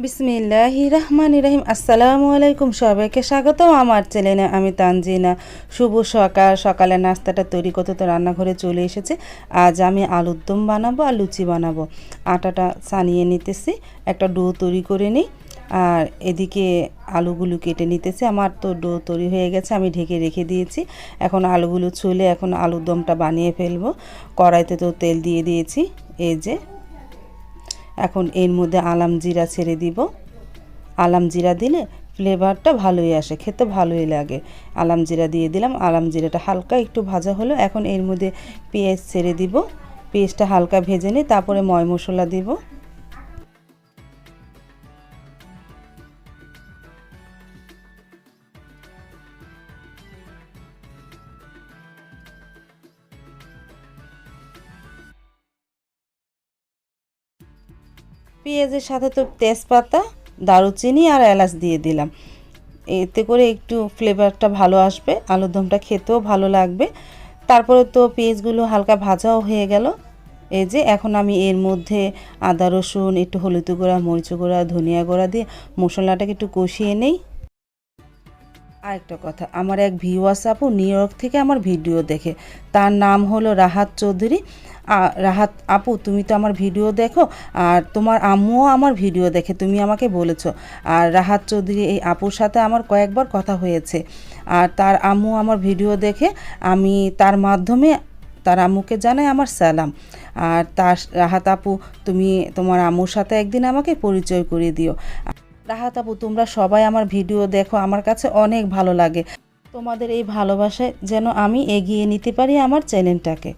বিসমিল্লাহির রহমানির রহিম। আসসালামু আলাইকুম, সবাইকে স্বাগতম আমার চ্যানেলে। আমি তানজিনা। শুভ সকাল। সকালের নাস্তাটা তৈরি করতে তো রান্নাঘরে চলে এসেছে। আজ আমি আলুর দম বানাবো আর লুচি বানাবো। আটাটা সানিয়ে নিতেছি, একটা ডো তৈরি করে নিই। আর এদিকে আলুগুলো কেটে নিতেছি। আমার তো ডো তৈরি হয়ে গেছে, আমি ঢেকে রেখে দিয়েছি। এখন আলুগুলো ছুলে এখন আলুর দমটা বানিয়ে ফেলবো। কড়াইতে তো তেল দিয়ে দিয়েছি, এই যে। এখন এর মধ্যে আলাম জিরা ছেড়ে দিব। আলাম জিরা দিলে ফ্লেভারটা ভালোই আসে, খেতে ভালোই লাগে। আলাম জিরা দিয়ে দিলাম। আলাম জিরাটা হালকা একটু ভাজা হলো, এখন এর মধ্যে পেঁয়াজ ছেড়ে দিব। পেঁয়াজটা হালকা ভেজে নিই, তারপরে ময় মশলা দিব। পেঁয়াজের সাথে তো তেজপাতা, দারুচিনি আর এলাচ দিয়ে দিলাম। এতে করে একটু ফ্লেভারটা ভালো আসবে, আলুর দমটা খেতেও ভালো লাগবে। তারপরে তো পেঁয়াজগুলো হালকা ভাজাও হয়ে গেল। এই যে এখন আমি এর মধ্যে আদা রসুন, একটু হলুদ গুঁড়া, মরিচ গুঁড়া, ধনিয়া গুঁড়া দিয়ে মশলাটাকে একটু কষিয়ে নেই। আরেকটা কথা, আমার এক ভিউয়ার্স আপু নিউ ইয়র্ক থেকে আমার ভিডিও দেখে। তার নাম হলো রাহাত চৌধুরী। রাহাত আপু, তুমি তো আমার ভিডিও দেখো, আর তোমার আম্মুও আমার ভিডিও দেখে, তুমি আমাকে বলেছো। আর রাহাত চৌধুরী এই আপুর সাথে আমার কয়েকবার কথা হয়েছে। আর তার আম্মু আমার ভিডিও দেখে, আমি তার মাধ্যমে তার আম্মুকে জানাই আমার সালাম। আর তার রাহাত আপু, তুমি তোমার আম্মুর সাথে একদিন আমাকে পরিচয় করিয়ে দিও। রাহাত আপু, তোমরা সবাই আমার ভিডিও দেখো, আমার কাছে অনেক ভালো লাগে। তোমাদের এই ভালোবাসায় যেন আমি এগিয়ে নিতে পারি আমার চ্যানেলটাকে।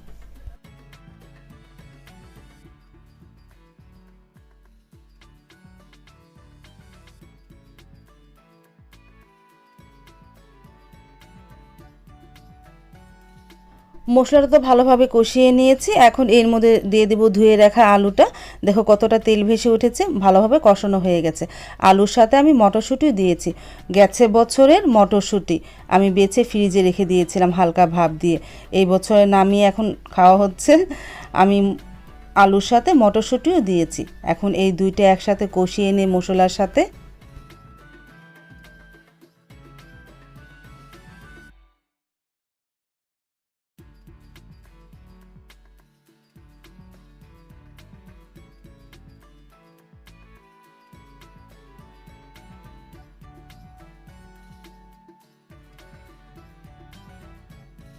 মশলাটা তো ভালোভাবে কষিয়ে নিয়েছি, এখন এর মধ্যে দিয়ে দেবো ধুয়ে রাখা আলুটা। দেখো কতটা তেল ভেসে উঠেছে, ভালোভাবে কষানো হয়ে গেছে। আলুর সাথে আমি মটরশুঁটিও দিয়েছি, গেছে বছরের মটরশুঁটি। আমি বেছে ফ্রিজে রেখে দিয়েছিলাম হালকা ভাপ দিয়ে, এই বছরে নামিয়ে এখন খাওয়া হচ্ছে। আমি আলুর সাথে মটরশুঁটিও দিয়েছি। এখন এই দুইটা একসাথে কষিয়ে নিয়ে মশলার সাথে।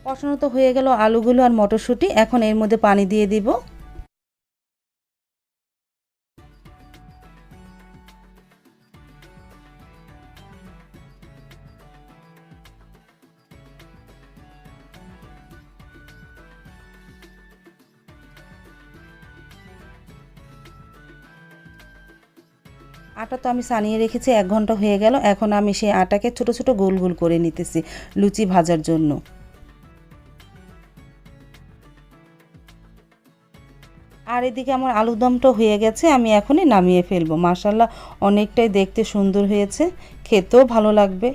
কষানো তো হয়ে গেল আলুগুলো আর মটরশুঁটি, এখন এর মধ্যে পানি দিয়ে দিব। আটা তো আমি সানিয়ে রেখেছি, 1 ঘন্টা হয়ে গেল। এখন আমি সেই আটাকে ছোট ছোট গোল গোল করে নিতেছি লুচি ভাজার জন্য। আর এদিকে আমার আলুর দমটা হয়ে গেছে, আমি এখনই নামিয়ে ফেলবো। মাশাল্লাহ, অনেকটাই দেখতে সুন্দর হয়েছে, খেতেও ভালো লাগবে।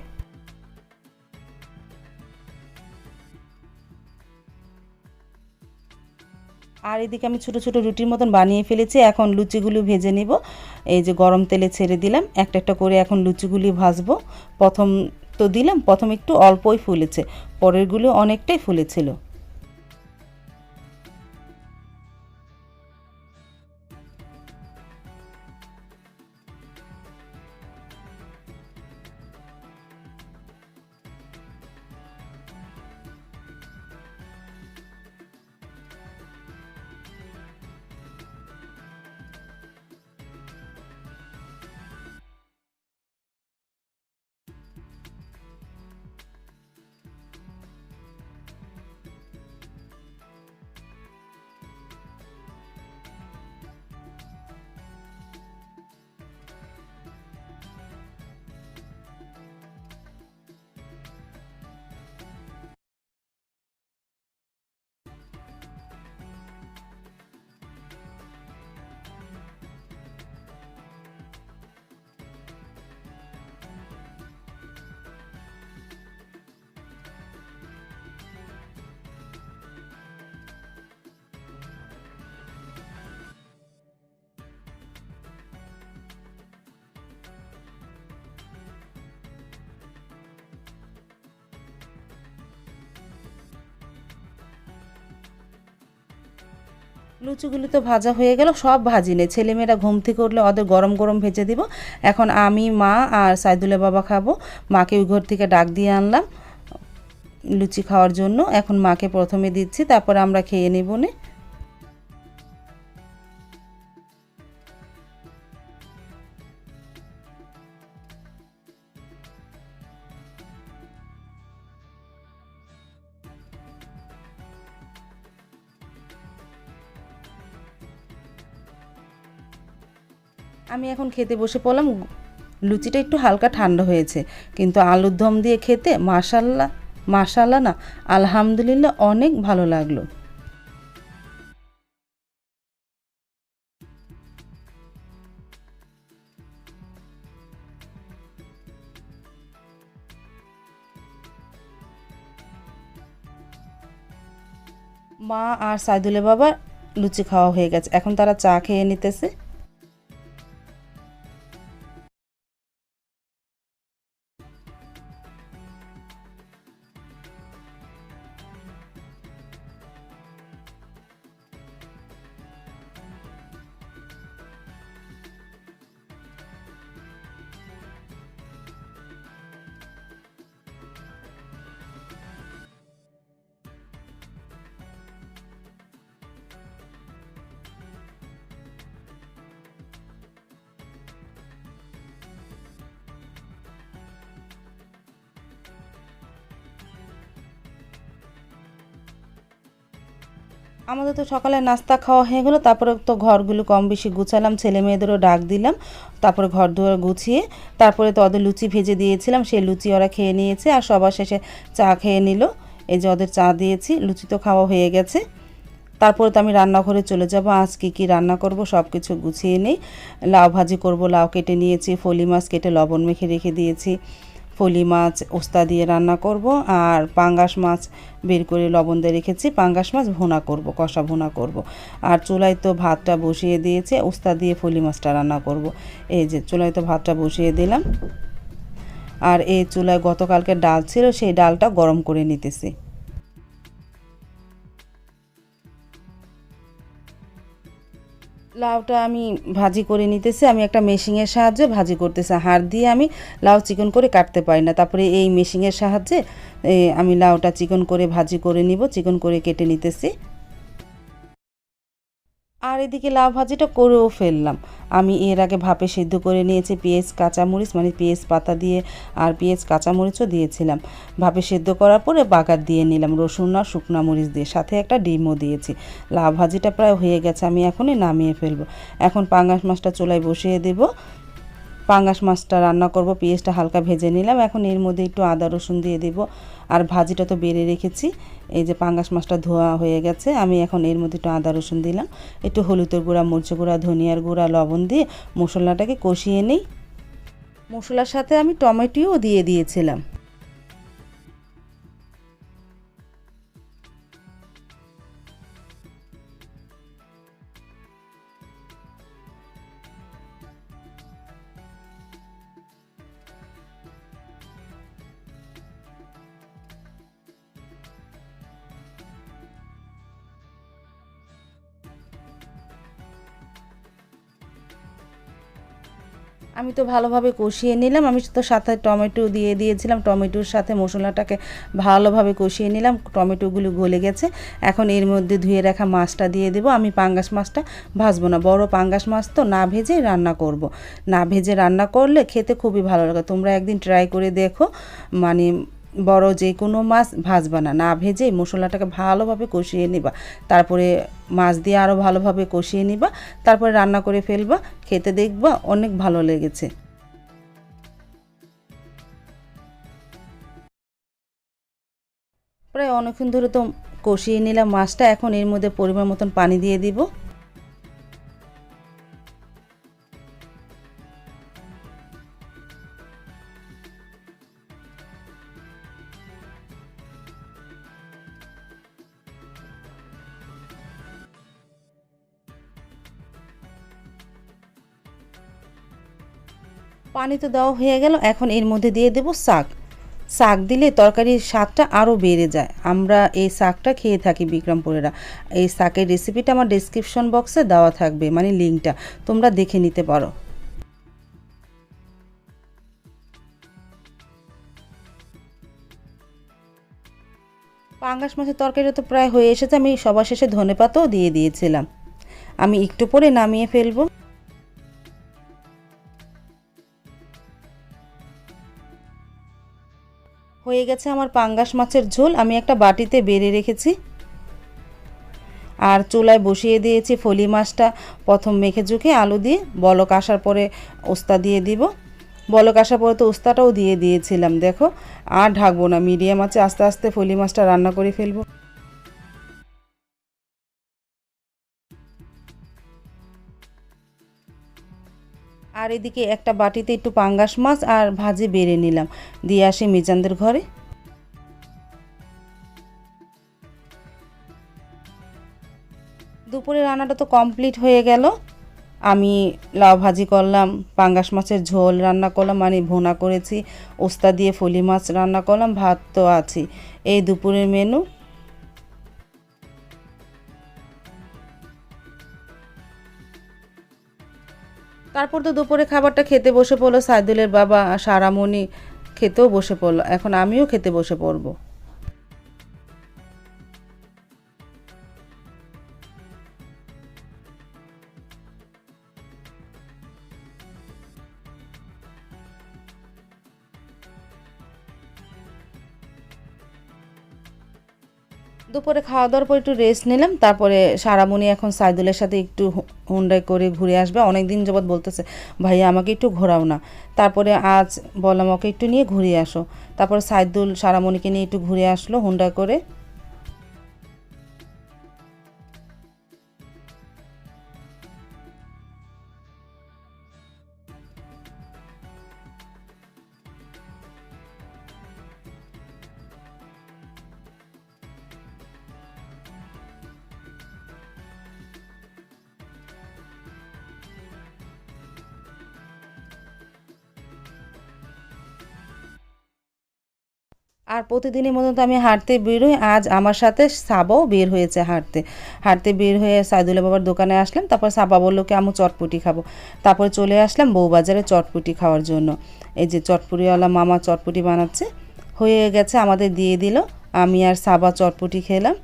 আর এদিকে আমি ছোট ছোট রুটির মতন বানিয়ে ফেলেছি, এখন লুচিগুলো ভেজে নিব। এই যে গরম তেলে ছেড়ে দিলাম, একটা একটা করে এখন লুচিগুলি ভাজবো। প্রথম তো দিলাম, প্রথম একটু অল্পই ফুলেছে, পরেরগুলো অনেকটাই ফুলেছিল। লুচিগুলো তো ভাজা হয়ে গেল, সব ভাজি নেই, ছেলেমেয়েরা ঘুম থেকে উঠলে ওদের গরম গরম ভেজে দিব। এখন আমি, মা আর সাইদুলের বাবা খাবো। মাকে ওই ঘর থেকে ডাক দিয়ে আনলাম লুচি খাওয়ার জন্য। এখন মাকে প্রথমে দিচ্ছি, তারপরে আমরা খেয়ে নেব নে। আমি এখন খেতে বসে পড়লাম। লুচিটা একটু হালকা ঠান্ডা হয়েছে, কিন্তু আলুর দম দিয়ে খেতে মাশাল্লাহ, মাশাল্লাহ না, আলহামদুলিল্লাহ অনেক ভালো লাগলো। মা আর সাইদুলের বাবা লুচি খাওয়া হয়ে গেছে, এখন তারা চা খেয়ে নিতেছে। আমাদের তো সকালে নাস্তা খাওয়া হয়ে গেলো, তারপরে তো ঘরগুলো কম বেশি গুছালাম, ছেলে মেয়েদেরও ডাক দিলাম, তারপরে ঘর দুয়ার গুছিয়ে তারপরে তো ওদের লুচি ভেজে দিয়েছিলাম, সেই লুচি ওরা খেয়ে নিয়েছে আর সবার শেষে চা খেয়ে নিল। এই যে ওদের চা দিয়েছি, লুচি তো খাওয়া হয়ে গেছে। তারপরে তো আমি রান্নাঘরে চলে যাব, আজ কী কী রান্না করব সব কিছু গুছিয়ে নিই। লাউ ভাজি করব, লাউ কেটে নিয়েছি, ফলি মাছ কেটে লবণ মেখে রেখে দিয়েছি, ফলি মাছ ওস্তা দিয়ে রান্না করব, আর পাঙ্গাস মাছ বের করে লবণ দিয়ে রেখেছি, পাঙ্গাস মাছ ভুনা করব, কষা ভুনা করব। আর চুলায় তো ভাতটা বসিয়ে দিয়েছে, ওস্তা দিয়ে ফলি মাছটা রান্না করব। এই যে চুলায় তো ভাতটা বসিয়ে দিলাম, আর এই চুলায় গতকালকে ডাল ছিল, সেই ডালটা গরম করে নিতেছি। লাউটা আমি ভাজি করে নিতেছি, আমি একটা মেশিনের সাহায্যে ভাজি করতেছি, হাত দিয়ে আমি লাউ চিকন করে কাটতে পারি না, তারপরে এই মেশিনের সাহায্যে আমি লাউটা চিকন করে ভাজি করে নিব, চিকন করে কেটে নিতেছি। আর এদিকে লাউ ভাজিটা করেও ফেললাম। আমি এর আগে ভাপে সিদ্ধ করে নিয়েছি, পেঁয়াজ কাঁচামরিচ মানে পেঁয়াজ পাতা দিয়ে আর পেঁয়াজ কাঁচামরিচও দিয়েছিলাম। ভাপে সিদ্ধ করার পরে বাগার দিয়ে নিলাম রসুন আর শুকনো মরিচ দিয়ে, সাথে একটা ডিমও দিয়েছি। লাউ ভাজিটা প্রায় হয়ে গেছে, আমি এখনই নামিয়ে ফেলবো। এখন পাঙ্গাস মাছটা চুলায় বসিয়ে দেব, পাঙ্গাস মাছটা রান্না করব। পেঁয়াজটা হালকা ভেজে নিলাম, এখন এর মধ্যে একটু আদা রসুন দিয়ে দেব। আর ভাজিটা তো বেড়ে রেখেছি, এই যে পাঙ্গাস মাছটা ধোয়া হয়ে গেছে, আমি এখন এর মধ্যে একটু আদা রসুন দিলাম, একটু হলুদের গুঁড়া, মরিচের গুঁড়া, ধনিয়ার গুঁড়া, লবণ দিয়ে মশলাটাকে কষিয়ে নিই। মশলার সাথে আমি টমেটোও দিয়ে দিয়েছিলাম। আমি তো ভালোভাবে কষিয়ে নিলাম, আমি তো সাথে টমেটো দিয়ে দিয়েছিলাম, টমেটোর সাথে মশলাটাকে ভালোভাবে কষিয়ে নিলাম, টমেটোগুলো গলে গেছে। এখন এর মধ্যে ধুয়ে রাখা মাছটা দিয়ে দেবো। আমি পাঙ্গাস মাছটা ভাজবো না, বড় পাঙ্গাস মাছ তো না ভেজে রান্না করব। না ভেজে রান্না করলে খেতে খুবই ভালো লাগে, তোমরা একদিন ট্রাই করে দেখো। মানে বড় যে কোনো মাছ ভাজবা না, না ভেজে মশলাটাকে ভালোভাবে কষিয়ে নিবা, তারপরে মাছ দিয়ে আরও ভালোভাবে কষিয়ে নিবা, তারপরে রান্না করে ফেলবা, খেতে দেখবা অনেক ভালো লেগেছে। প্রায় অনেকক্ষণ ধরে তো কষিয়ে নিলাম মাছটা, এখন এর মধ্যে পরিমাণ মতন পানি দিয়ে দিব। পানি তো দেওয়া হয়ে গেল, এখন এর মধ্যে দিয়ে দেব শাক। শাক দিলে তরকারির স্বাদটা আরও বেড়ে যায়। আমরা এই শাকটা খেয়ে থাকি বিক্রমপুরেরা। এই শাকের রেসিপিটা আমার ডেসক্রিপশন বক্সে দেওয়া থাকবে, মানে লিঙ্কটা তোমরা দেখে নিতে পারো। পাঙ্গাস মাছের তরকারিটা তো প্রায় হয়ে এসেছে, আমি সবার শেষে ধনেপাতাও দিয়ে দিয়েছিলাম। আমি একটু পরে নামিয়ে ফেলবো। হয়ে গেছে আমার পাঙ্গাস মাছের ঝোল, আমি একটা বাটিতে বেড়ে রেখেছি। আর চুলায় বসিয়ে দিয়েছি ফলি মাছটা, প্রথম মেখে ঝুঁকে আলু দিয়ে বলক আসার পরে ওস্তা দিয়ে দিব। বলক আসার পরে তো ওস্তাটাও দিয়ে দিয়েছিলাম। দেখো, আর ঢাকবো না, মিডিয়াম আছে আস্তে আস্তে ফলি মাছটা রান্না করে ফেলবো। আর এদিকে একটা বাটিতে একটু পাঙ্গাস মাছ আর ভাজি বেড়ে নিলাম, দিয়ে আসি মিজানদের ঘরে। দুপুরে রান্নাটা তো কমপ্লিট হয়ে গেল। আমি লাউ ভাজি করলাম, পাঙ্গাস মাছের ঝোল রান্না করলাম, মানে ভুনা করেছি, ওস্তা দিয়ে ফলি মাছ রান্না করলাম, ভাত তো আছেই। এই দুপুরের মেনু। তারপর তো দুপুরে খাবারটা খেতে বসে পড়লো সাইদুলের বাবা সারামণি, খেতেও বসে পড়লো। এখন আমিও খেতে বসে পড়বো। দুপুরে খাওয়া দাওয়ার পর একটু রেস্ট নিলাম। তারপরে সারামণি এখন সাইদুলের সাথে একটু হুন্ডাই করে ঘুরে আসবে। অনেক দিন যাবৎ বলতেছে ভাইয়া আমাকে একটু ঘোরাও না। তারপরে আজ বললাম ওকে একটু নিয়ে ঘুরিয়ে আসো। তারপরে সাইদুল সারামণিকে নিয়ে একটু ঘুরে আসলো হুন্ডা করে। আর প্রতিদিনের মতো তো আমি হাঁটতে বেরোই, আজ আমার সাথে সাবাও বের হয়েছে হাঁটতে। হাঁটতে বের হয়ে সাইদুলের বাবার দোকানে আসলাম। তারপর সাবা বললো কি আমি চটপটি খাবো। তারপরে চলে আসলাম বউবাজারে চটপটি খাওয়ার জন্য। এই যে চটপটিওয়ালা মামা চটপটি বানাচ্ছে, হয়ে গেছে, আমাদের দিয়ে দিল। আমি আর সাবা চটপটি খেলাম।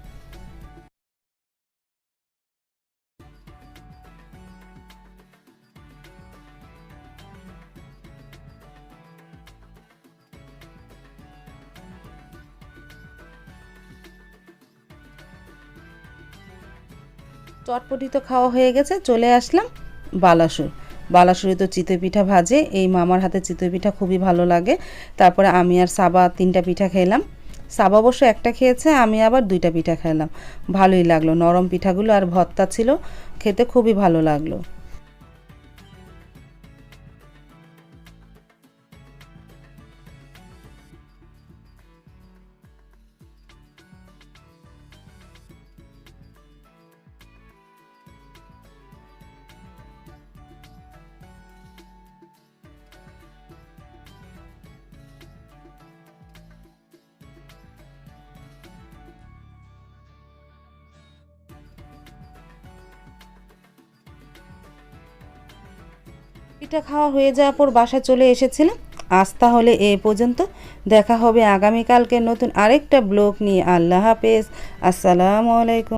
চটপটি তো খাওয়া হয়ে গেছে, চলে আসলাম বালাসুর। বালাসুরে তো চিতই পিঠা ভাজে, এই মামার হাতে চিতই পিঠা খুবই ভালো লাগে। তারপরে আমি আর সাবা 3টা পিঠা খেলাম। সাবা অবশ্য একটা খেয়েছে, আমি আবার 2টা পিঠা খেলাম। ভালোই লাগলো, নরম পিঠাগুলো আর ভর্তা ছিল, খেতে খুবই ভালো লাগলো। পিঠা খাওয়া হয়ে যাওয়ার পর বাসায় চলে এসেছিলাম। আজ তাহলে এ পর্যন্ত, দেখা হবে আগামীকালকে নতুন আরেকটা ব্লগ নিয়ে। আল্লাহ হাফেজ, আসসালামু আলাইকুম।